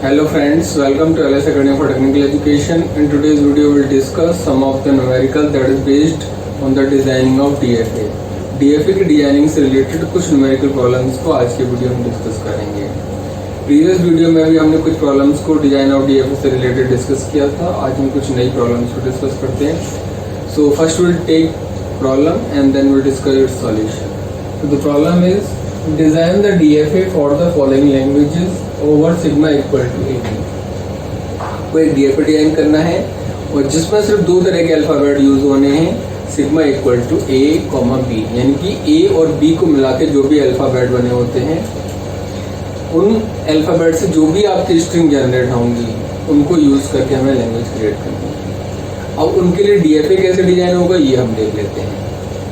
Hello friends, welcome to LS Academy for Technical Education. In today's video, we'll discuss some of the numerical that is based on the designing of DFA. DFA की designing से related कुछ numerical problems को आज के video में discuss करेंगे। Previous video में भी हमने कुछ प्रॉब्लम्स को डिजाइन ऑफ DFA से रिलेटेड डिस्कस किया था। आज हम कुछ नई प्रॉब्लम्स को डिस्कस करते हैं। So first will take problem and then will discuss its solution. So the problem is design the DFA for the following languages over sigma equal to AB। कोई DFA डिजाइन करना है और जिसमें सिर्फ दो तरह के अल्फाबेट यूज होने हैं, sigma equal to A, B, यानी कि A और B को मिला के जो भी अल्फाबेट बने होते हैं, उन अल्फाबेट से जो भी आपकी स्ट्रिंग जनरेट होंगी उनको यूज करके हमें लैंग्वेज क्रिएट करनी है। अब उनके लिए DFA कैसे डिजाइन होगा ये हम देख लेते हैं।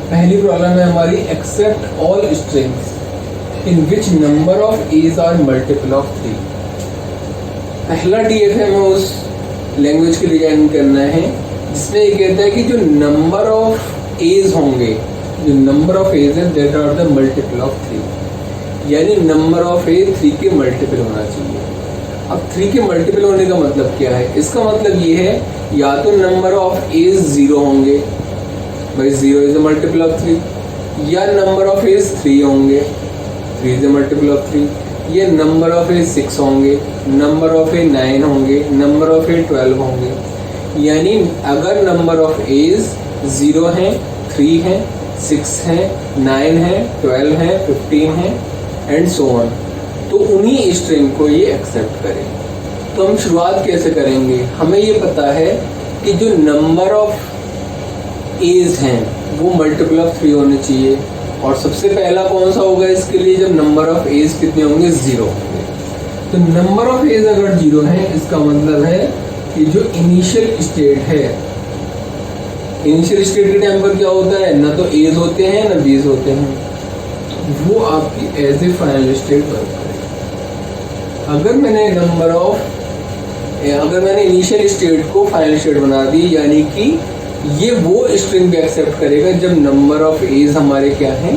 पहली प्रॉब्लम है हमारी accept all strings in which number of a's are multiple of 3। पहला DFA में उस लैंग्वेज की डिजाइन करना है जिसमें ये कहता है कि जो नंबर ऑफ एज होंगे, जो नंबर ऑफ एज है that are the multiple of 3, यानी नंबर ऑफ एज 3 के मल्टीपल होना चाहिए। अब 3 के मल्टीपल होने का मतलब क्या है? इसका मतलब ये है या तो नंबर ऑफ एज 0 होंगे, भाई 0 इज द मल्टीपल ऑफ 3, या नंबर ऑफ एज 3 होंगे, 3 इज द मल्टीपल ऑफ 3, या नंबर ऑफ एज 6 होंगे, नंबर ऑफ एज 9 होंगे, नंबर ऑफ एज 12 होंगे। यानी अगर नंबर ऑफ एज 0 है, 3 है, 6 है, 9 है, 12 है, 15 है एंड सो ऑन, तो उन्हीं स्ट्रिंग को ये एक्सेप्ट करें। तो हम शुरुआत कैसे करेंगे? हमें ये पता है कि जो नंबर ऑफ एज हैं वो मल्टीपल ऑफ 3 होने चाहिए, और सबसे पहला कौन सा होगा इसके लिए? जब नंबर ऑफ एज कितने होंगे? 0 होंगे। तो नंबर ऑफ एज अगर 0 है इसका मतलब है कि जो इनिशियल स्टेट है, इनिशियल स्टेट के टाइम पर क्या होता है? ना तो एज होते हैं ना बीज होते हैं, वो आपकी as a final state work करेगा। अगर मैंने इनिशियल स्टेट को फाइनल स्टेट बना दी, यानी कि ये वो स्ट्रिंग भी एक्सेप्ट करेगा जब नंबर ऑफ एज हमारे क्या है?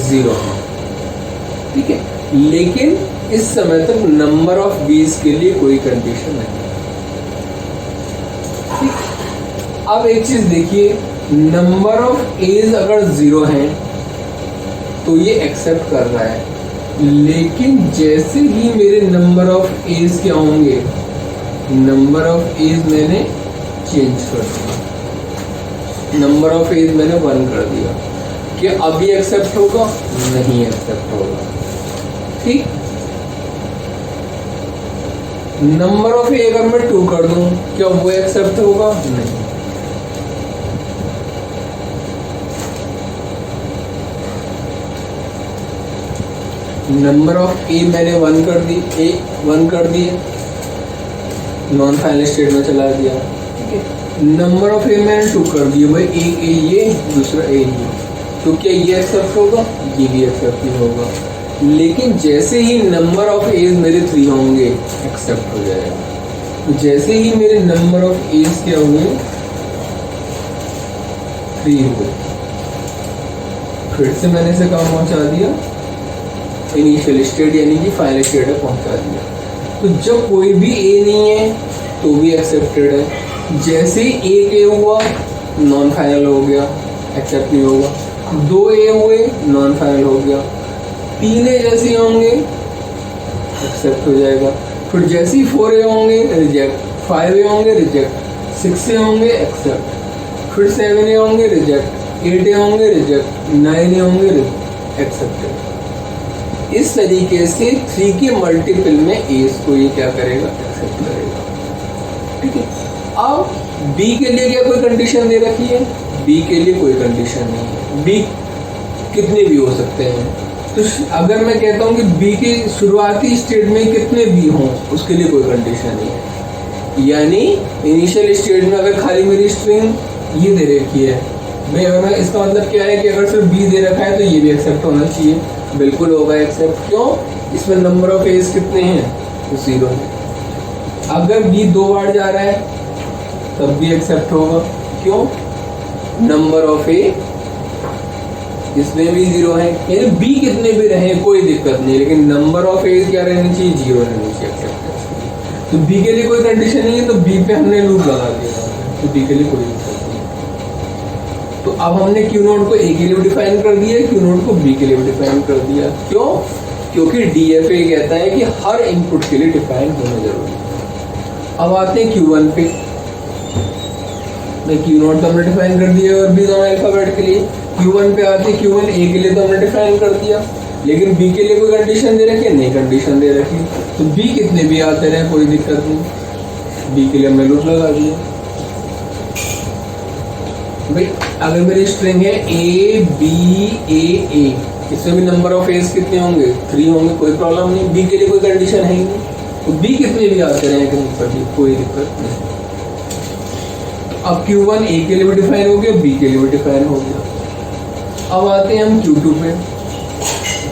0 है, ठीक है। लेकिन इस समय तक नंबर ऑफ बीज के लिए कोई कंडीशन नहीं है, ठीक। अब एक चीज देखिए, नंबर ऑफ एज अगर 0 है तो ये एक्सेप्ट कर रहा है, लेकिन जैसे ही मेरे नंबर ऑफ एज क्या होंगे, नंबर ऑफ एज मैंने चेंज कर दिया, नंबर ऑफ एज मैंने 1 कर दिया, क्या अभी एक्सेप्ट होगा? नहीं एक्सेप्ट होगा, ठीक। नंबर ऑफ ए अगर मैं 2 कर दूं, क्या वो एक्सेप्ट होगा? नहीं। नंबर ऑफ ए मैंने 1 कर दी, A1 कर दिए, नॉन फाइनल स्टेट में चला दिया, ठीक है। नंबर ऑफ ए मैंने 2 कर दिए, भाई एक ए ये, दूसरा ए ये, तो क्या ये एक्सेप्ट होगा? ये भी एक्सेप्ट नहीं होगा। लेकिन जैसे ही नंबर ऑफ एज मेरे 3 होंगे एक्सेप्ट हो जाएगा। तो जैसे ही मेरे नंबर ऑफ एज क्या हुए? 3 हुए, फिर से मैंने इसे कहाँ पहुंचा दिया? इनिशियल स्टेट यानी कि फाइनल स्टेट में पहुंचा दिया। तो जब कोई भी ए नहीं है तो भी एक्सेप्टेड है, जैसे ही एक ए हुआ नॉन फाइनल हो गया, एक्सेप्ट नहीं होगा। 2 ए हुए नॉन फाइनल हो गया, 3 ए जैसे होंगे एक्सेप्ट हो जाएगा। फिर जैसे ही 4 ए होंगे रिजेक्ट, 5 ए होंगे रिजेक्ट, 6 ए होंगे एक्सेप्ट, फिर 7 ए होंगे रिजेक्ट, 8 ए होंगे रिजेक्ट, 9 ए होंगे एक्सेप्टेड। इस तरीके से 3 के मल्टीपल में एज को ये क्या करेगा? एक्सेप्ट करेगा, ठीक है। अब बी के लिए क्या कोई कंडीशन दे रखी है? बी के लिए कोई कंडीशन नहीं है, बी कितने भी हो सकते हैं। तो अगर मैं कहता हूँ कि बी के शुरुआती स्टेट में कितने बी हों, उसके लिए कोई कंडीशन नहीं है। यानी इनिशियल स्टेट में अगर खाली मेरी स्ट्रिंग ये दे रखी है, भाई अगर मैं, इसका मतलब क्या है कि अगर सिर्फ बी दे रखा है तो ये भी एक्सेप्ट होना चाहिए, बिल्कुल होगा एक्सेप्ट। क्यों? इसमें नंबर ऑफ एज कितने हैं? तो 0 है। अगर बी 2 बार जा रहा है तब भी एक्सेप्ट होगा, क्यों? नंबर ऑफ ए इसमें भी 0 है, यानी बी कितने भी रहे कोई दिक्कत नहीं, लेकिन नंबर ऑफ एज क्या रहनी चाहिए? 0 रहनी चाहिए एक्सेप्टेंस। तो बी के लिए कोई कंडीशन नहीं है, तो बी पे हमने लूप लगा दिया, तो बी के लिए कोई दिक्कत नहीं। तो अब हमने क्यू नोड को ए के लिए डिफाइन कर दिया, क्यू नोड को बी के लिए डिफाइन कर दिया। क्यों? क्योंकि डीएफए कहता है कि हर इनपुट के लिए डिफाइन होना जरूरी है। अब आते हैं Q1 पे, क्यू नोड तो हमने डिफाइन कर दिया और बी नॉन अल्फाबेट के लिए। Q1 पे आते हैं, Q1 ए के लिए तो हमने डिफाइन कर दिया, लेकिन बी के लिए कोई कंडीशन दे रखी है? नहीं कंडीशन दे रखी, तो बी कितने भी आते रहे कोई दिक्कत नहीं, बी के लिए हमने लूप लगा दिया। भाई अगर मेरी स्ट्रिंग है ए बी ए, इसमें भी नंबर ऑफ एज कितने होंगे? 3 होंगे, कोई प्रॉब्लम नहीं, बी के लिए कोई कंडीशन है ही नहीं, तो बी कितने भी आते रहे कोई दिक्कत नहीं। अब Q1 ए के लिए भी डिफाइन हो गया, बी के लिए भी डिफाइन हो गया। अब आते हैं हम Q2 पे।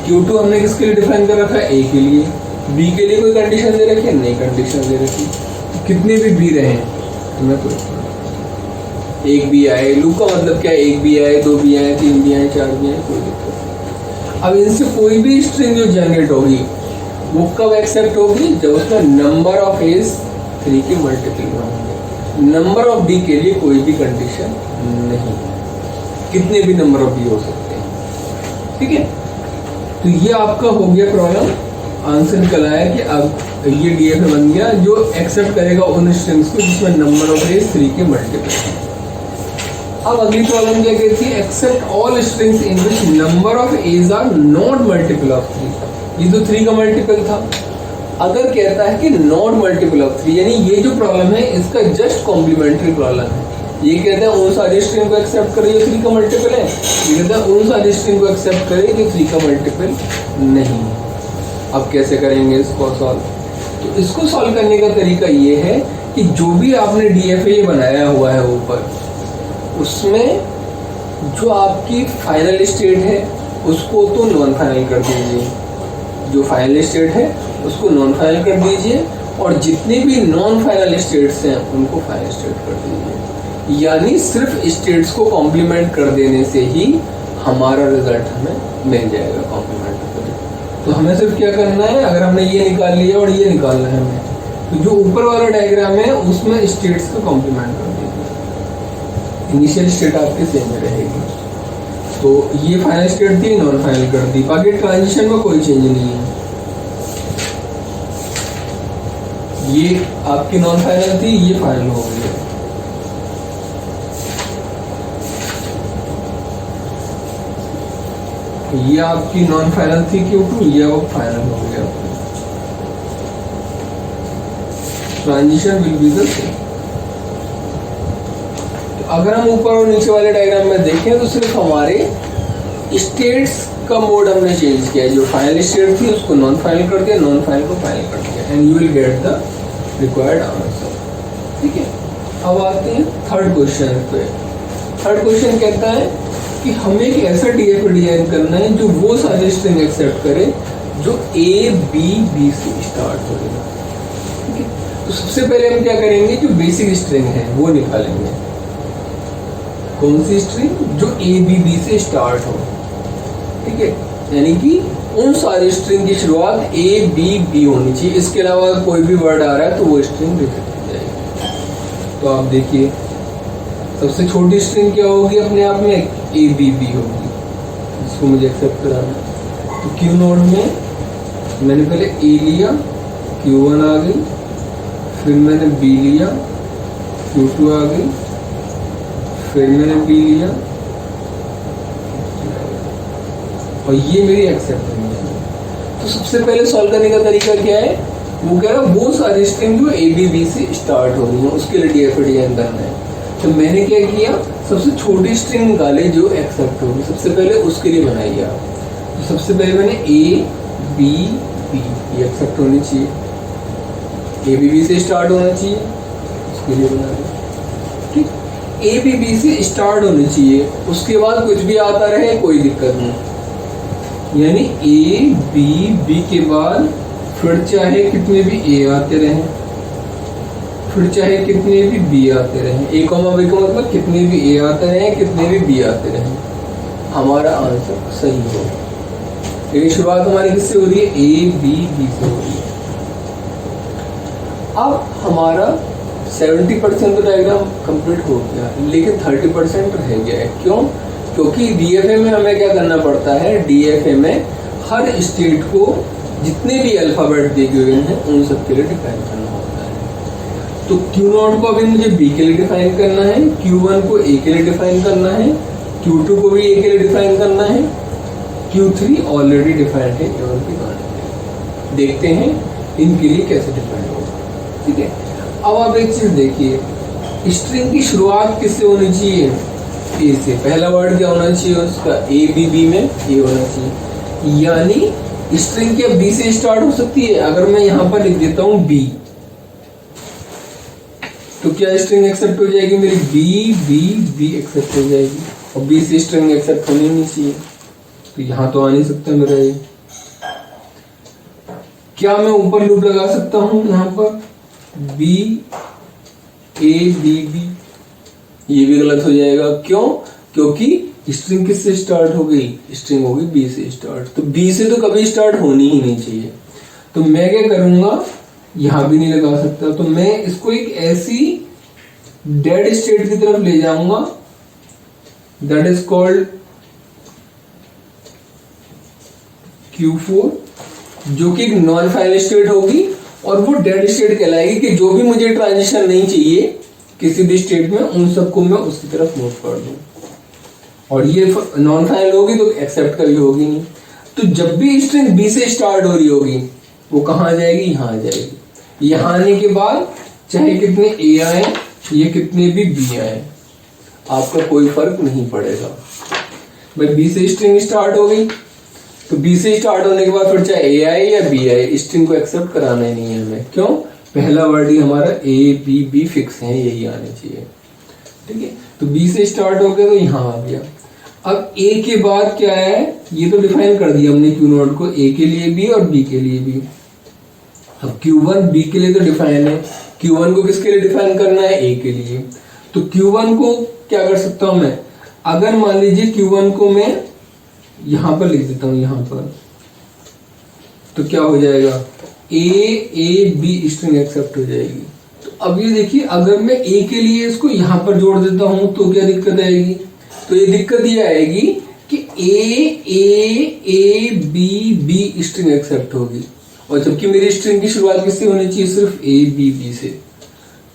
Q2 हमने किसके लिए डिफाइन कर रखा है? ए के लिए। बी के लिए कोई कंडीशन दे रखी है? नहीं कंडीशन दे रखी, तो कितने भी बी रहे हमें कोई, एक बी आए, लूप का मतलब क्या है? एक बी आए, 2 बी आए, 3 बी आए, 4 बी आए, कोई दिक्कत नहीं। अब इनसे कोई भी स्ट्रिंग जो जनरेट होगी वो कब एक्सेप्ट होगी? जब उसमें नंबर ऑफ एज 3 के मल्टीपल में होंगे। नंबर ऑफ बी के लिए कोई भी कंडीशन नहीं, कितने भी नंबर ऑफ बी हो सकते हैं, ठीक है। तो ये आपका हो गया प्रॉब्लम, आंसर निकल आया कि अब ये डीएफए बन गया जो एक्सेप्ट करेगा उन स्ट्रिंग्स को जिसमें नंबर ऑफ एज 3 के मल्टीपल। अब अगली प्रॉब्लम क्या कहती है? Accept all strings in which number of a's are not multiple of 3। ये तो 3 का मल्टीपल था, अगर कहता है कि नॉट मल्टीपल ऑफ 3, यानी ये जो प्रॉब्लम है इसका जस्ट कॉम्प्लीमेंट्री प्रॉब्लम है। ये कहता है उन सारी स्ट्रिंग को एक्सेप्ट करे जो 3 का मल्टीपल है, ये कहता है उन सारी स्ट्रिंग को एक्सेप्ट करे जो 3 का मल्टीपल नहीं। अब कैसे करेंगे इसको सॉल्व? तो इसको सॉल्व करने का तरीका ये है कि जो भी आपने डीएफए बनाया हुआ है ऊपर, उसमें जो आपकी फाइनल स्टेट है उसको तो नॉन फाइनल कर दीजिए, जो फाइनल स्टेट है उसको नॉन फाइनल कर दीजिए, और जितने भी नॉन फाइनल स्टेट्स हैं उनको फाइनल स्टेट कर दीजिए। यानी सिर्फ स्टेट्स को कॉम्प्लीमेंट कर देने से ही हमारा रिजल्ट हमें मिल जाएगा कॉम्प्लीमेंट। तो हमें सिर्फ क्या करना है, अगर हमने ये निकाल लिया और ये निकालना है हमें, तो जो ऊपर वाला डायग्राम है उसमें स्टेट्स को कॉम्प्लीमेंट कर दीजिए, इनिशियल स्टेट आपके सेम रहेगी। तो ये फाइनल स्टेट थी, नॉन फाइनल कर दी, बाकी ट्रांजिशन में कोई चेंज नहीं है। ये आपकी नॉन फाइनल थी, ये फाइनल हो गई। ये आपकी नॉन फाइनल थी Q2, ये अब फाइनल हो गया। Transition will be the same. अगर हम ऊपर और नीचे वाले डायग्राम में देखें तो सिर्फ हमारे स्टेट्स का मोड हमने चेंज किया है। जो फाइनल स्टेट थी उसको नॉन फाइनल कर दिया, नॉन फाइनल को फाइनल कर दिया, and you will get the required answer. ठीक है, अब आते हैं थर्ड क्वेश्चन पे। थर्ड क्वेश्चन कहता है कि हमें एक ऐसा डीएफए डिजाइन करना है जो वो सारे स्ट्रिंग एक्सेप्ट करे जो ए बी से स्टार्ट हो। ठीक है, तो सबसे पहले हम क्या करेंगे, जो बेसिक स्ट्रिंग है वो निकालेंगे। कौन सी स्ट्रिंग? जो ए बी से स्टार्ट हो। ठीक है, यानी कि उन सारी स्ट्रिंग की शुरुआत ए बी होनी चाहिए, इसके अलावा कोई भी वर्ड आ रहा है तो वो स्ट्रिंग रिजेक्ट हो जाएगी। तो आप देखिए सबसे छोटी स्ट्रिंग क्या होगी अपने आप में, ए बी होगी, इसको मुझे एक्सेप्ट कराना है। तो क्यू नोड में मैंने पहले ए लिया, Q1 आ गई, फिर मैंने बी लिया, Q2 आ गई, फिर मैंने बी लिया, और ये मेरी एक्सेप्ट होनी चाहिए। तो सबसे पहले सॉल्व करने का तरीका क्या है, वो कह रहा है वो सारी स्ट्रिंग जो ए बी से स्टार्ट हो रही है उसके लिए डीएफए डिजाइन करना है। तो मैंने क्या किया, सबसे छोटी स्ट्रिंग निकाले जो एक्सेप्ट होगी, सबसे पहले उसके लिए बनाई आप। तो सबसे पहले मैंने ए बी ये एक्सेप्ट होनी चाहिए, ए बी से स्टार्ट होना चाहिए, उसके लिए बना दिया। ठीक, ए बी से स्टार्ट होनी चाहिए, उसके बाद कुछ भी आता रहे कोई दिक्कत नहीं। यानी ए बी के बाद फिर चाहे कितने भी ए आते रहें, फिर चाहे कितने भी बी आते रहें, ए कॉमा बी का मतलब कितने भी ए आते रहें, कितने भी बी आते रहें, हमारा आंसर सही हो। ये शुरुआत हमारी किससे हो रही है, ए बी से हो रही है। अब हमारा 70% तो डायग्राम कंप्लीट हो गया, लेकिन 30% रह गया है। क्यों? क्योंकि डीएफए में हमें क्या करना पड़ता है, डीएफए में हर स्टेट को जितने भी अल्फाबेट दिए हुए हैं उन सब के लिए डिफाइन करना होता है। तो Q0 को अभी मुझे B के लिए डिफाइन करना है, Q1 को A के लिए डिफाइन करना है, Q2 को भी A के लिए डिफाइन करना है, Q3 ऑलरेडी डिफाइंड है A और B दोनों। देखते हैं इनके लिए कैसे डिफाइन होगा। ठीक है, अब आप एक चीज देखिए, स्ट्रिंग की शुरुआत किससे होनी चाहिए? ए से। पहला वर्ड क्या होना चाहिए उसका? ए बी, बी में ए होना चाहिए। यानी स्ट्रिंग क्या बी से स्टार्ट हो सकती है? अगर मैं यहां पर लिख देता हूं बी, तो क्या स्ट्रिंग एक्सेप्ट हो जाएगी मेरी? बी बी बी एक्सेप्ट हो जाएगी, और बी से स्ट्रिंग एक्सेप्ट होनी नहीं चाहिए, तो यहां तो आ नहीं सकता मेरा ये। क्या मैं ऊपर लूप लगा सकता हूं यहां पर? बी ए बी बी, ये भी गलत हो जाएगा। क्यों? क्योंकि स्ट्रिंग किससे स्टार्ट हो गई? स्ट्रिंग होगी बी से स्टार्ट, तो बी से तो कभी स्टार्ट होनी ही नहीं चाहिए। तो मैं क्या करूंगा, यहां भी नहीं लगा सकता, तो मैं इसको एक ऐसी डेड स्टेट की तरफ ले जाऊंगा, दैट इज कॉल्ड Q4, जो कि एक नॉन फाइनल स्टेट होगी, और वो डेड स्टेट कहलाएगी कि जो भी मुझे ट्रांजिशन नहीं चाहिए किसी भी स्टेट में, उन सबको मैं उसकी तरफ मूव कर दूं। और ये नॉन फाइनल होगी तो एक्सेप्ट कभी होगी नहीं। तो जब भी स्ट्रिंग बी से स्टार्ट हो रही होगी, वो कहां आ जाएगी? यहां आ जाएगी। यहां आने के बाद चाहे कितने ए आए या कितने भी बी आए, आपका कोई फर्क नहीं पड़ेगा। भाई बी से स्ट्रिंग स्टार्ट हो गई, तो बी से स्टार्ट होने के बाद फिर चाहे ए आए या बी आए, स्ट्रिंग को एक्सेप्ट कराना ही नहीं है हमें। क्यों? पहला वर्ड ही हमारा ए बी बी फिक्स है, यही आने चाहिए। ठीक है, तो बी से स्टार्ट हो गया तो यहां आ गया। अब ए के बाद क्या है, ये तो डिफाइन कर दिया हमने Q0 को, ए के लिए भी और बी के लिए भी। अब Q1 बी के लिए तो डिफाइन है, Q1 को किसके लिए डिफाइन करना है? ए के लिए। तो Q1 को क्या कर सकता हूं मैं? अगर मान लीजिए Q1 को मैं यहां पर लिख देता हूं, यहां पर, तो क्या हो जाएगा? ए बी स्ट्रिंग एक्सेप्ट हो जाएगी। तो अब ये देखिए, अगर मैं ए के लिए इसको यहां पर जोड़ देता हूं तो क्या दिक्कत आएगी? तो ये दिक्कत ये आएगी कि A B B string accept होगी, और जबकि मेरी स्ट्रिंग की शुरुआत किससे होनी चाहिए? सिर्फ ए बी बी से।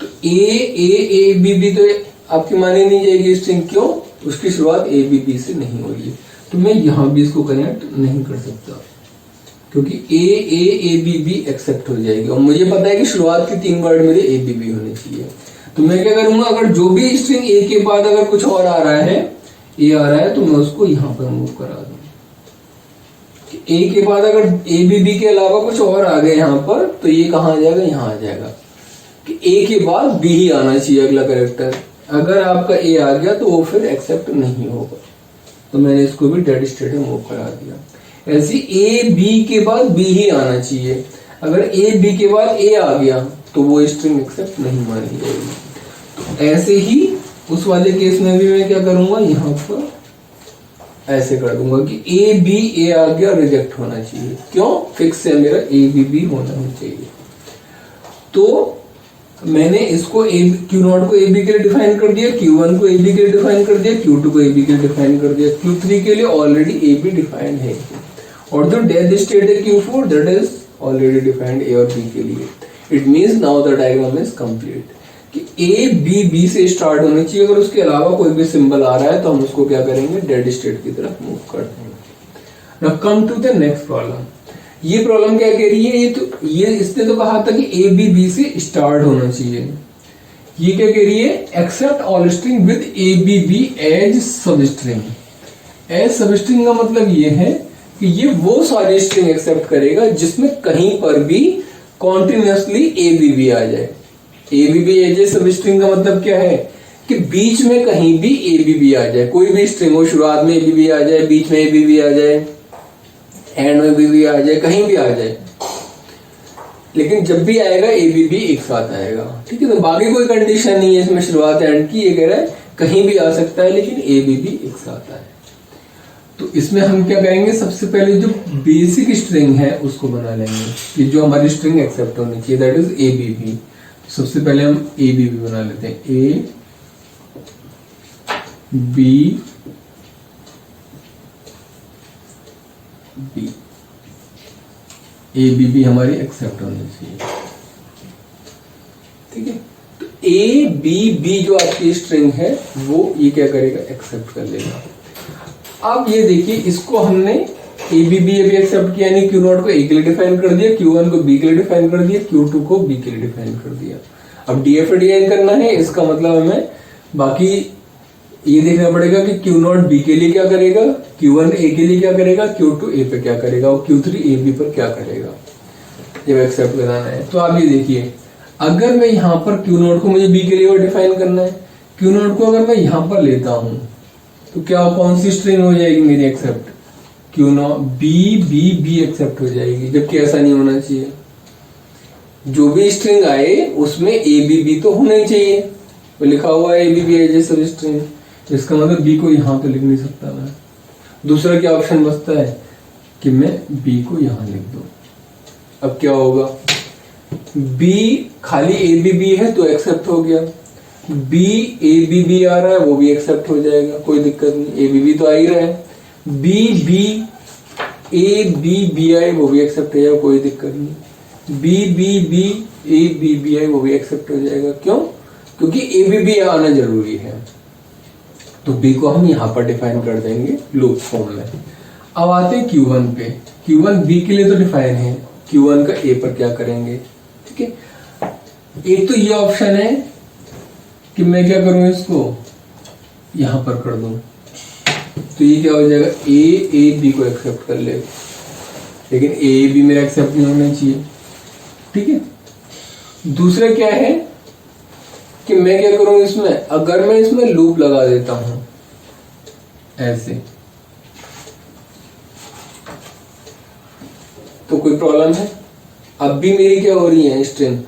तो ए बी बी तो आपकी मानी नहीं जाएगी स्ट्रिंग। क्यों? उसकी शुरुआत ए बी बी से नहीं हो रही है, तो मैं यहां भी इसको कनेक्ट नहीं कर सकता, क्योंकि ए बी बी एक्सेप्ट हो जाएगी, और मुझे पता है कि शुरुआत के 3 वर्ड मेरे ए बी बी होने चाहिए। तो मैं क्या करूंगा, अगर जो भी स्ट्रिंग ए के बाद अगर कुछ और आ रहा है, ए आ रहा है, तो मैं उसको यहां पर मूव करा दूं। ए के बाद अगर ए बी बी के अलावा कुछ और आ गए यहां पर, तो ये कहां आ जाएगा? यहां आ जाएगा। कि ए के बाद बी ही आना चाहिए अगला कैरेक्टर। अगर आपका ए आ गया तो वो फिर एक्सेप्ट नहीं होगा, तो मैंने इसको भी डेड स्टेट में मूव करा दिया। ऐसे ए बी के बाद बी ही आना चाहिए, अगर ए बी के बाद ए आ गया तो वो स्ट्रिंग एक्सेप्ट नहीं मानी जाएगी। तो ऐसे ही उस वाले केस में भी मैं क्या करूंगा, यहां पर ऐसे कर दूंगा कि ए बी ए आ गया, रिजेक्ट होना चाहिए। क्यों? फिक्स है मेरा, ए बी बी होना ही चाहिए। तो मैंने इसको Q0 को ए बी के लिए डिफाइन कर दिया, Q1 को ए बी के लिए डिफाइन कर दिया, Q2 को ए बी के लिए डिफाइन कर दिया, Q3 के लिए ऑलरेडी ए बी डिफाइंड है, और जो डेड स्टेट है Q4 that is already defined A और बी के लिए। It means now the diagram is complete कि ए बी बी से स्टार्ट होनी चाहिए। अगर उसके अलावा कोई भी सिंबल आ रहा है तो हम उसको क्या करेंगे? डेड स्टेट की तरफ मूव कर देंगे। Now come to the next problem. ये प्रॉब्लम क्या कह रही है? ये इसने तो कहा था कि ए बी बी से स्टार्ट होना चाहिए। ये क्या कह रही है? Accept all string with A B B as substring. As substring का मतलब ये है कि ये वो सारी स्ट्रिंग एक्सेप्ट करेगा जिसमें कहीं पर भी कॉन्टिन्यूसली ए बी बी आ जाए। A B B as substring का मतलब क्या है? कि बीच में कहीं भी ए बी बी आ जाए, कोई भी स्ट्रिंग हो, शुरुआत में ए बी बी आ जाए, बीच में ए बी बी आ जाए, एंड में भी आ जाए, कहीं भी आ जाए, लेकिन जब भी आएगा ए बी बी एक साथ आएगा। ठीक है, तो बाकी कोई कंडीशन नहीं है इसमें, शुरुआत एंड की। ये कह रहा है कहीं भी आ सकता है लेकिन ए बी बी एक साथ आए। तो इसमें हम क्या करेंगे, सबसे पहले जो बेसिक स्ट्रिंग है उसको बना लेंगे कि जो हमारी स्ट्रिंग एक्सेप्ट होनी चाहिए, दैट इज ABB। सबसे पहले हम ABB बना लेते हैं, ABB। ABB हमारी एक्सेप्ट होनी चाहिए, ठीक है। तो ABB जो आपकी स्ट्रिंग है वो ये क्या करेगा, एक्सेप्ट कर लेगा। अब ये देखिए, इसको हमने ABB अभी एक्सेप्ट किया, यानी Q0 को A के लिए डिफाइन कर दिया, Q1 को B के लिए डिफाइन कर दिया, Q2 को B के लिए डिफाइन कर दिया। अब DFA डिजाइन करना है, इसका मतलब हमें बाकी ये देखना पड़ेगा कि Q0 B के लिए क्या करेगा, Q1 A के लिए क्या करेगा, Q2 A पे क्या करेगा और Q3 AB पर क्या करेगा, जब एक्सेप्ट कराना है। तो आप ये देखिए, अगर मैं यहाँ पर Q0 को मुझे B के लिए डिफाइन करना है, Q0 को अगर मैं यहाँ पर लेता हूं तो क्या कौन सी स्ट्रिंग हो जाएगी मेरी एक्सेप्ट, Q0 B एक्सेप्ट हो जाएगी, जबकि ऐसा नहीं होना चाहिए। जो भी स्ट्रिंग आए उसमें ABB तो होना ही चाहिए, वो लिखा हुआ है ABB है जैसे स्ट्रिंग, इसका मतलब B को यहाँ पे लिख नहीं सकता मैं। दूसरा क्या ऑप्शन बचता है कि मैं B को यहाँ लिख दूं। अब क्या होगा, B खाली ABB है तो एक्सेप्ट हो गया, B ABB आ रहा है वो भी एक्सेप्ट हो जाएगा, कोई दिक्कत नहीं, ABB तो आ ही रहा है। B ABB आए वो भी एक्सेप्ट हो जाएगा, कोई दिक्कत नहीं। B ABB आए वो भी एक्सेप्ट हो जाएगा, क्यों, क्योंकि ABB आना जरूरी है। तो B को हम यहाँ पर डिफाइन कर देंगे लूप फॉर्म में। अब आते हैं Q1 पे, Q1 B के लिए तो डिफाइन है, Q1 का A पर क्या करेंगे, ठीक है। एक तो ये ऑप्शन है कि मैं क्या करूं, इसको यहां पर कर दूं, तो ये क्या हो जाएगा, A B को एक्सेप्ट कर ले, लेकिन A B मेरा एक्सेप्ट नहीं होना चाहिए, ठीक है। दूसरा क्या है कि मैं क्या करूं इसमें, अगर मैं इसमें लूप लगा देता हूं ऐसे, तो कोई प्रॉब्लम है। अब भी मेरी क्या हो रही है, स्ट्रिंग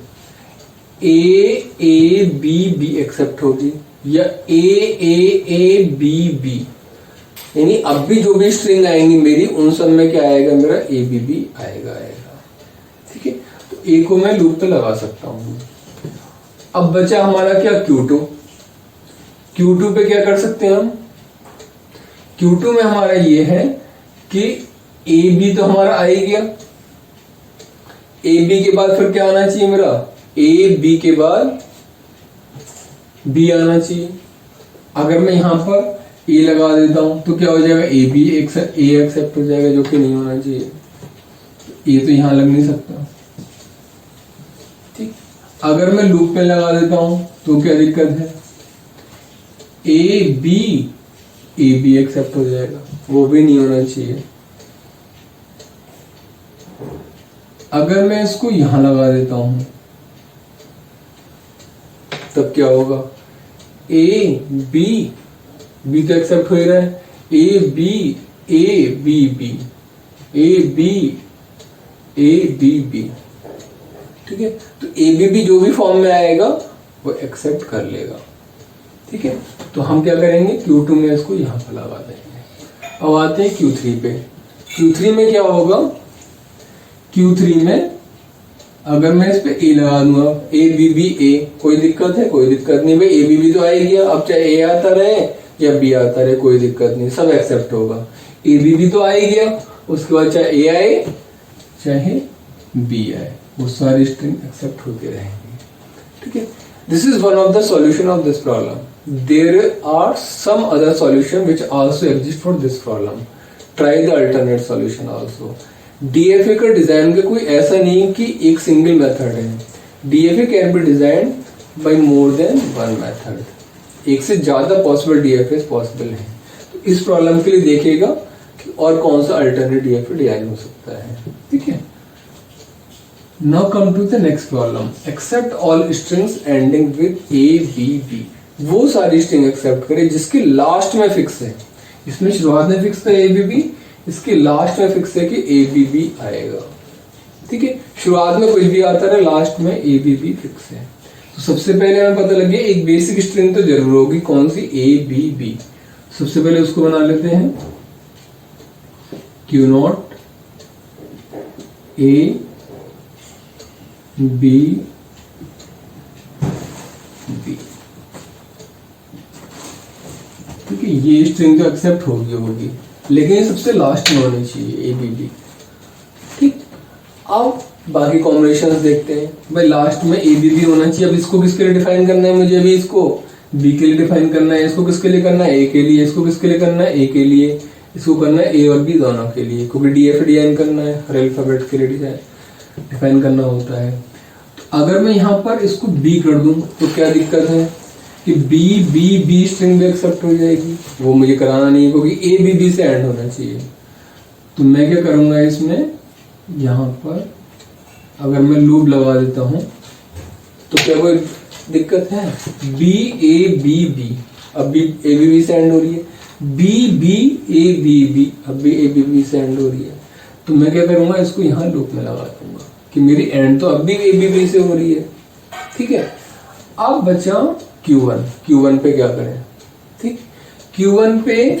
ABB एक्सेप्ट होगी या ABB, यानी अब भी जो भी स्ट्रिंग आएंगी मेरी उन सब में क्या आएगा, मेरा ABB आएगा, ठीक है। तो A को मैं लूप पे लगा सकता हूं। अब बचा हमारा क्या, Q2 पे क्या कर सकते हैं हम, Q2 में हमारा ये है कि AB तो हमारा आ ही गया, AB के बाद फिर क्या आना चाहिए मेरा, AB के बाद B आना चाहिए। अगर मैं यहां पर A लगा देता हूं तो क्या हो जाएगा, A एक्सेप्ट हो जाएगा, जो कि नहीं होना चाहिए, A तो यहां लग नहीं सकता, ठीक। अगर मैं लूप पे लगा देता हूं तो क्या दिक्कत है, AB एक्सेप्ट हो जाएगा, वो भी नहीं होना चाहिए। अगर मैं इसको यहां लगा देता हूं तब क्या होगा, B तो एक्सेप्ट हो ही रहा है, ABB, ठीक है। तो ABB जो भी फॉर्म में आएगा वो एक्सेप्ट कर लेगा, ठीक है। तो हम क्या करेंगे, Q2 में इसको यहां पर लगा देंगे। अब आते हैं Q3 पे, Q3 में क्या होगा, Q3 में अगर मैं इस पे A लगा दूंगा, ABB, कोई दिक्कत है, कोई दिक्कत नहीं भाई, ABB तो आ ही गया, अब चाहे A आता रहे या B आता रहे कोई दिक्कत नहीं, सब एक्सेप्ट होगा। ABB तो आ ही गया, उसके बाद चाहे A आए चाहे B आए, वो सारी स्ट्रिंग एक्सेप्ट होते रहेंगे, ठीक है। This is one of the solution of this problem. There are some other solution which also exist for this problem, try the alternate solution also. DFA का डिजाइन का कोई ऐसा नहीं कि एक सिंगल मेथड है, DFA can be design by more than one method, एक से ज्यादा पॉसिबल DFA पॉसिबल है। तो इस प्रॉब्लम के लिए देखेगा कि और कौन सा अल्टरनेट DFA डिजाइन हो सकता है, ठीक है। Now come to the next problem, accept all strings ending with ABB। वो सारी स्ट्रिंग एक्सेप्ट करे जिसके लास्ट में फिक्स है, इसमें शुरुआत में फिक्स था ABB, इसके लास्ट में फिक्स है कि ABB आएगा, ठीक है। शुरुआत में कुछ भी आता है, लास्ट में ABB फिक्स है। तो सबसे पहले हमें पता लगे एक बेसिक स्ट्रिंग तो जरूर होगी, कौन सी, ABB। सबसे पहले उसको बना लेते हैं, Q not A B B. ठीक है, ये स्ट्रिंग तो एक्सेप्ट होगी, लेकिन ये सबसे लास्ट में होनी चाहिए ए बी बी। ठीक, अब बाकी कॉम्बिनेशंस देखते हैं। भाई लास्ट में ए बी बी होना चाहिए। अब इसको किसके लिए डिफाइन करना है मुझे? अभी इसको बी के लिए डिफाइन करना है। इसको किसके लिए करना है? ए के लिए। इसको किसके लिए करना है? ए के लिए। इसको करना है ए और बी दोनों के लिए, क्योंकि डीएफ डिजाइन करना है, हर अल्फाबेट के लिए डिफाइन करना होता है। तो अगर मैं यहाँ पर इसको बी कर दूं तो क्या दिक्कत है कि बी बी बी स्ट्रिंग भी एक्सेप्ट हो जाएगी। वो मुझे कराना नहीं है, क्योंकि ए बी बी से एंड होना चाहिए। तो मैं क्या करूंगा इसमें, यहाँ पर अगर मैं लूप लगा देता हूं तो क्या कोई दिक्कत है? बी ए बी बी, अब भी ए बी बी से एंड हो रही है। B B A B B, अब भी ए बी बी से एंड हो रही है। तो मैं क्या करूंगा, इसको यहाँ लूप में लगा दूंगा कि मेरी एंड तो अब भी ए बी बी से हो रही है। ठीक है, अब बचा Q1। Q1 पे क्या करें? ठीक, Q1 पे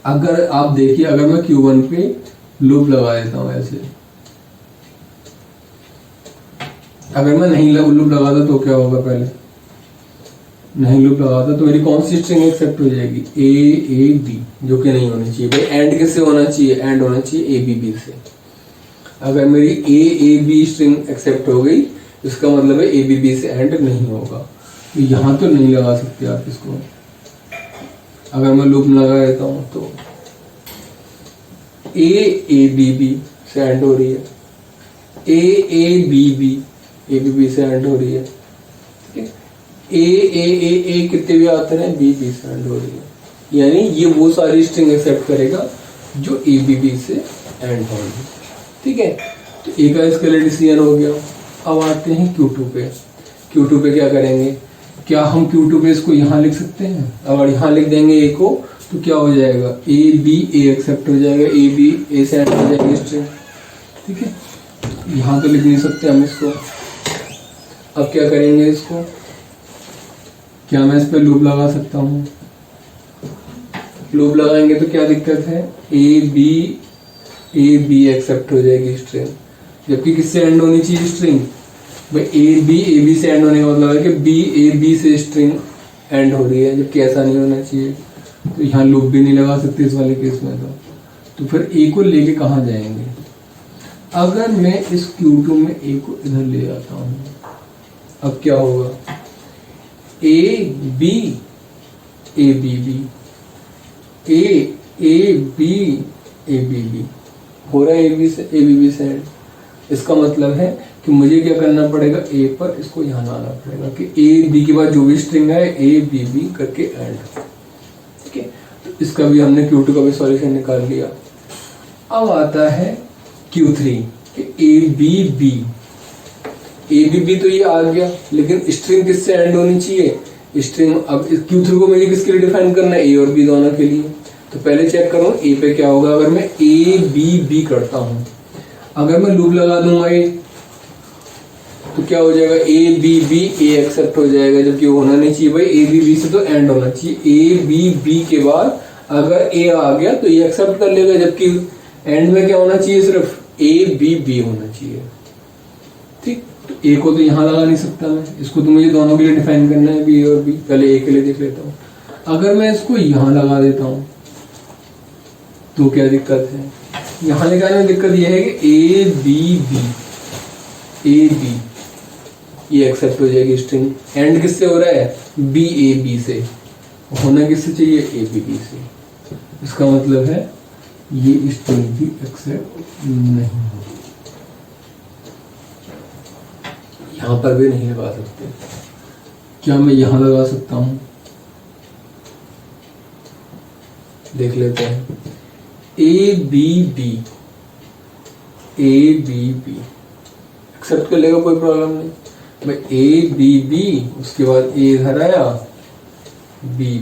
अगर आप देखिए, अगर मैं Q1 पे लूप लगा देता हूं ऐसे, अगर मैं नहीं लूप लगाता तो क्या होगा? पहले नहीं लूप लगाता तो मेरी कौन सी स्ट्रिंग एक्सेप्ट हो जाएगी? ए बी, जो कि नहीं होनी चाहिए। भाई एंड किससे होना चाहिए? एंड होना चाहिए ए बी बी से। अगर मेरी ए बी स्ट्रिंग एक्सेप्ट हो गई, इसका मतलब है ए बी बी से एंड नहीं होगा। तो यहाँ तो नहीं लगा सकते आप इसको। अगर मैं लूप लगा देता हूँ तो ए बी बी से एंड हो रही है, ए बी बी से एंड हो रही है। ए कितने भी आते हैं, बी बी से एंड हो रही है। यानी ये वो सारी स्ट्रिंग एक्सेप्ट करेगा जो ए बी बी से एंड होगी। ठीक है, तो ए का इसके लिए डिसीजन हो गया। अब आते हैं Q2 पे। Q2 पे क्या करेंगे? क्या हम Q2 पे इसको यहाँ लिख सकते हैं? अगर यहाँ लिख देंगे ए को तो क्या हो जाएगा? ए बी ए एक्सेप्ट हो जाएगा, ए बी ए से एंड हो जाएगी स्ट्रिंग। ठीक है, यहाँ तो लिख नहीं सकते हम इसको। अब क्या करेंगे इसको? क्या मैं इस पे लूप लगा सकता हूँ? लूप लगाएंगे तो क्या दिक्कत है? ए बी एक्सेप्ट हो जाएगी स्ट्रिंग, जबकि किससे एंड होनी चाहिए स्ट्रिंग? भाई ए बी से एंड होने का मतलब है कि बी ए बी से स्ट्रिंग एंड हो रही है, जबकि ऐसा नहीं होना चाहिए। तो यहाँ लूप भी नहीं लगा सकते इस वाले केस में। तो फिर ए को लेके कहाँ जाएंगे? अगर मैं इस Q2 में ए को इधर ले आता हूँ, अब क्या होगा? A B B A B B हो रहा है, ए बी बी से एंड। इसका मतलब है कि मुझे क्या करना पड़ेगा? ए पर इसको यहाँ लाना पड़ेगा कि ए बी के बाद जो भी स्ट्रिंग है ए बी करके एंड। ठीक है, तो इसका भी हमने Q2 का भी सॉल्यूशन निकाल लिया। अब आता है Q3 कि ए बी बी तो ये आ गया, लेकिन स्ट्रिंग किससे एंड होनी चाहिए? स्ट्रिंग अब Q3 को मुझे किसके लिए डिफाइन करना है? ए और बी दोनों के लिए। तो पहले चेक करो ए पे क्या होगा। अगर मैं ए बी करता हूँ, अगर मैं लूप लगा दूंगा ए, तो क्या हो जाएगा? ए बी ए एक्सेप्ट हो जाएगा, जबकि होना नहीं चाहिए। भाई ए बी से तो एंड होना चाहिए। ए बी के बाद अगर ए आ गया तो ये एक्सेप्ट कर लेगा, जबकि एंड में क्या होना चाहिए? सिर्फ ए बी होना चाहिए। ठीक, तो ए को तो यहाँ लगा नहीं सकता मैं, इसको तो मुझे दोनों के लिए डिफाइन करना है, बी और बी। पहले ए के लिए देख लेता हूँ। अगर मैं इसको यहाँ लगा देता हूँ तो क्या दिक्कत है? यहाँ लगाने में दिक्कत यह है कि ए बी ये एक्सेप्ट हो जाएगी स्ट्रिंग। एंड किससे हो रहा है? बी ए बी से। होना किससे चाहिए? ए बी से। इसका मतलब है ये स्ट्रिंग भी एक्सेप्ट नहीं होगी। यहाँ पर भी नहीं लगा सकते। क्या मैं यहाँ लगा सकता हूँ? देख लेते हैं। ए बी बी एक्सेप्ट कर लेगा, कोई प्रॉब्लम नहीं। भाई ए बी उसके बाद ए इधर आया, बी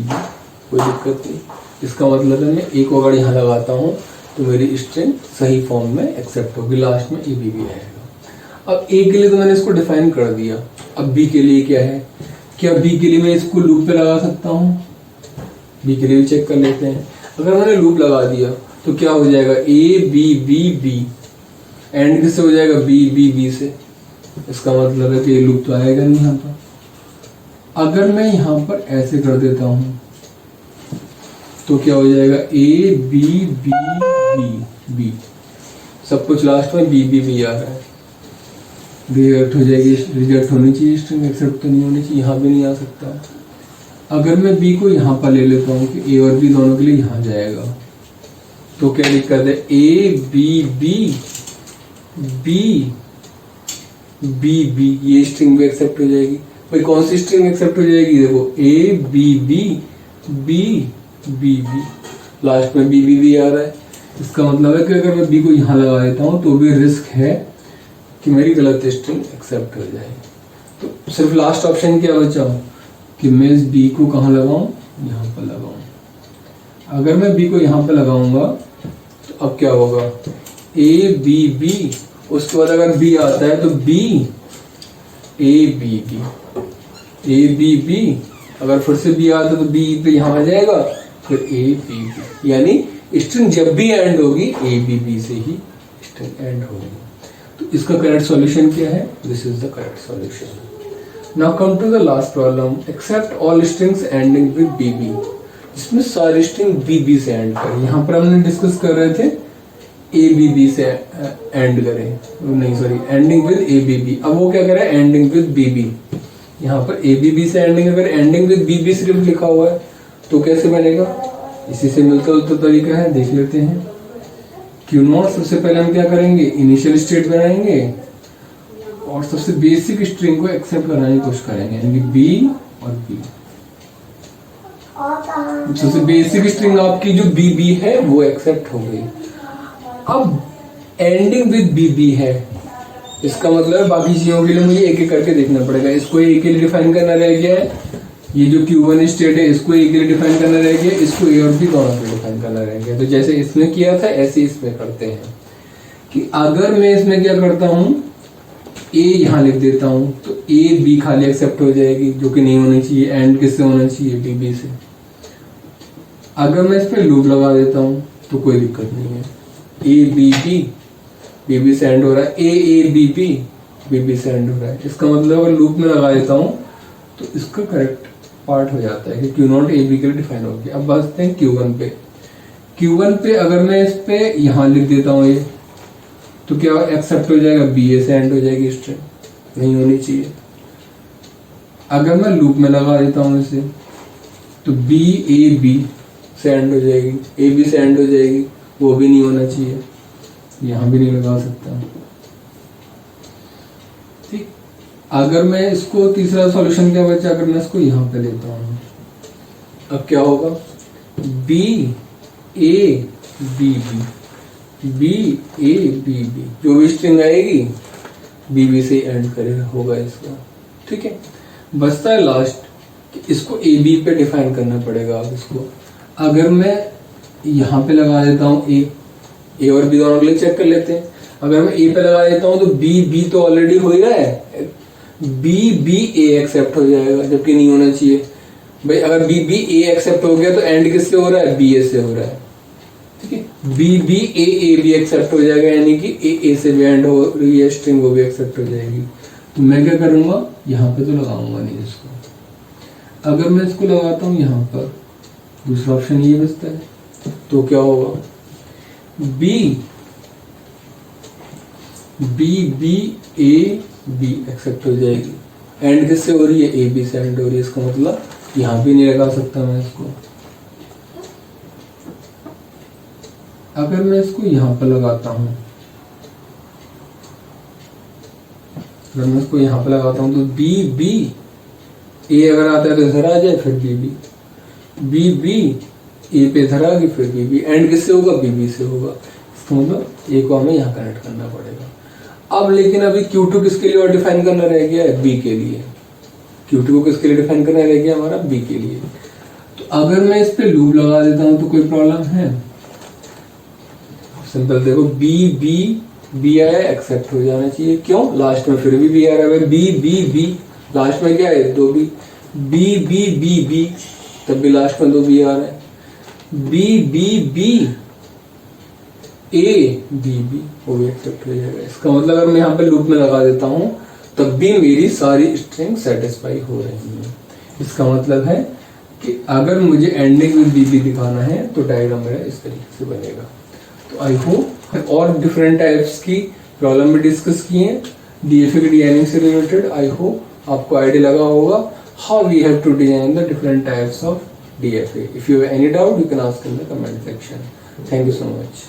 कोई दिक्कत नहीं। इसका मतलब है मैं ए को अगर यहाँ लगाता हूँ तो मेरी स्ट्रिंग सही फॉर्म में एक्सेप्ट होगी, लास्ट में ए बी आएगा। अब ए के लिए तो मैंने इसको डिफाइन कर दिया। अब बी के लिए क्या है? क्या बी के लिए मैं इसको लूप पे लगा सकता हूँ? बी के लिए भी चेक कर लेते हैं। अगर मैंने लूप लगा दिया तो क्या हो जाएगा A B B B, end किससे हो जाएगा बी बी बी से। इसका मतलब है कि ये लूप तो आएगा नहीं यहाँ पर। अगर मैं यहाँ पर ऐसे कर देता हूँ तो क्या हो जाएगा A B B B B, सब कुछ लास्ट में बी बी बी आ रहा है। रिजेक्ट हो जाएगी, रिजेक्ट होनी चाहिए स्ट्रिंग, एक्सेप्ट तो नहीं होनी चाहिए, यहाँ भी नहीं आ सकता। अगर मैं बी को यहाँ पर ले लेता हूँ कि ए और बी दोनों के लिए यहाँ जाएगा, तो क्या दिक्कत है, A B B B B B, ये स्ट्रिंग भी एक्सेप्ट हो जाएगी। भाई कौन सी स्ट्रिंग एक्सेप्ट हो जाएगी, देखो A B B B B B, last में बी बी बी आ रहा है। इसका मतलब है कि अगर मैं बी को यहाँ लगा देता हूँ तो भी रिस्क है कि मेरी गलत स्ट्रिंग एक्सेप्ट हो जाए। तो सिर्फ लास्ट ऑप्शन क्या बचा कि मैं इस बी को कहाँ लगाऊं, यहाँ पर लगाऊं। अगर मैं बी को यहाँ पर लगाऊंगा तो अब क्या होगा, ए बी बी, उसके बाद अगर बी आता है तो B A B B, A B B, अगर फिर से बी आता है तो बी पे यहाँ आ जाएगा, फिर ए बी बी, यानी स्ट्रिंग जब भी एंड होगी ए बी बी से ही स्ट्रिंग एंड होगी। तो इसका करेक्ट सॉल्यूशन क्या है, this is the correct solution. Now come to the last problem, accept all strings ending with B B. इसमें सारी स्ट्रिंग बी बी से एंड करें। यहाँ पर हमने डिस्कस कर रहे थे ए बी बी से एंड करें, नहीं sorry ending with A B B. अब वो क्या करे, एंडिंग विद बी बी। यहाँ पर ए बी बी से एंडिंग, अगर एंडिंग विद बी बी सिर्फ लिखा हुआ है तो कैसे बनेगा, इसी से मिलता जुलता तरीका है, देख लेते हैं। क्यू नॉट, सबसे पहले हम क्या करेंगे, इनिशियल स्टेट बनाएंगे और सबसे बेसिक स्ट्रिंग को एक्सेप्ट कराने की कोशिश करेंगे, यानी बी और बी। सबसे बेसिक स्ट्रिंग आपकी जो बी बी है वो एक्सेप्ट हो गई। अब एंडिंग विद बी बी है, इसका मतलब है बाकी चीजों के लिए मुझे एक एक करके देखना पड़ेगा। इसको ए के लिए डिफाइन करना रह गया है, ये जो Q1 स्टेट है इसको ए के लिए डिफाइन करना रह गया, इसको ए और बी दोनों के लिए डिफाइन करना रह गया। तो जैसे इसमें किया था ऐसे इसमें करते हैं कि अगर मैं इसमें क्या करता हूँ, ए यहाँ लिख देता हूँ तो ए बी खाली एक्सेप्ट हो जाएगी, जो कि नहीं होनी चाहिए। एंड किससे होना चाहिए, बी बी से। अगर मैं इस पर लूप लगा देता हूँ तो कोई दिक्कत नहीं है, A B B B B से एंड हो रहा है, A B B B B से एंड हो रहा है। इसका मतलब अगर लूप में लगा देता हूँ तो इसका करेक्ट पार्ट हो जाता है कि क्यू नॉट ए बी के लिए डिफाइन हो गया। अब बचते हैं Q1 पे। Q1 पे अगर मैं इस पे यहाँ लिख देता हूँ ये, तो क्या एक्सेप्ट हो जाएगा, बी ए से एंड हो जाएगी स्ट्रिंग, नहीं होनी चाहिए। अगर मैं लूप में लगा देता हूँ इसे तो बी ए बी से एंड हो जाएगी, ए बी से एंड हो जाएगी, वो भी नहीं होना चाहिए, यहाँ भी नहीं लगा सकता। ठीक, अगर मैं इसको तीसरा सॉल्यूशन क्या बचा, अगर मैं इसको यहाँ पे लेता हूँ, अब क्या होगा, B A B B, B A B B, जो भी स्ट्रिंग आएगी बी बी से एंड करेगा, होगा इसका। ठीक है, बचता है लास्ट, इसको ए बी पे डिफाइन करना पड़ेगा। अब इसको अगर मैं यहाँ पे लगा देता हूँ ए और बी दोनों के लिए चेक कर लेते हैं। अगर मैं ए पे लगा देता हूँ तो बी बी तो ऑलरेडी हो ही रहा है, बी बी ए एक्सेप्ट हो जाएगा, जबकि नहीं होना चाहिए। भाई अगर बी बी ए एक्सेप्ट हो गया तो एंड किससे हो रहा है, बी ए से हो रहा है। ठीक है, बी बी ए भी एक्सेप्ट हो जाएगा, यानी कि ए से भी एंड हो रही है स्ट्रिंग, वो भी एक्सेप्ट हो जाएगी। तो मैं क्या करूंगा, यहाँ पे तो लगाऊंगा नहीं इसको। अगर मैं इसको लगाता हूँ यहाँ पर, दूसरा ऑप्शन ये बचता है, तो क्या होगा, B B B A B accept हो जाएगी, एंड किससे हो रही है, ए बी से एंड हो रही है। इसका मतलब यहाँ भी नहीं लगा सकता मैं इसको। अगर मैं इसको यहाँ पर लगाता हूँ, अगर मैं इसको यहाँ पर लगाता हूँ तो बी बी ए अगर आता है तो इधर आ जाए, फिर बी बी बी बी ए पे इधर आ गई, फिर बी बी, एंड किससे होगा, बी बी से होगा। इसका मतलब ए को हमें यहाँ कनेक्ट करना पड़ेगा। अब लेकिन अभी Q2 किसके लिए और डिफाइन करना रह गया है, बी के लिए। Q2 को किसके लिए डिफाइन करना रह गया हमारा, बी के लिए। तो अगर मैं इस पे लूप लगा देता हूँ तो कोई प्रॉब्लम है, सिंपल देखो, बी बी बी आया एक्सेप्ट हो जाना चाहिए। क्यों, लास्ट में फिर भी बी आ रहा है, बी बी बी लास्ट में क्या है, दो B, B B B B तब भी लास्ट में दो बी आ रहा है, B B B A B B वो भी एक्सेप्ट हो जाएगा। इसका मतलब अगर मैं यहाँ पे लूप में लगा देता हूँ तब भी मेरी सारी स्ट्रिंग सेटिस्फाई हो रही है। इसका मतलब है कि अगर मुझे एंडिंग विद बी बी दिखाना है तो डायग्राम मेरा इस तरीके से बनेगा। तो आई होप और डिफरेंट टाइप्स की प्रॉब्लम भी डिस्कस किए डीएफए की डिजाइनिंग से रिलेटेड। आई होप आपको आइडिया लगा होगा how we have to design the different types of DFA. If you have any doubt, you can ask in the comment section. Thank you so much.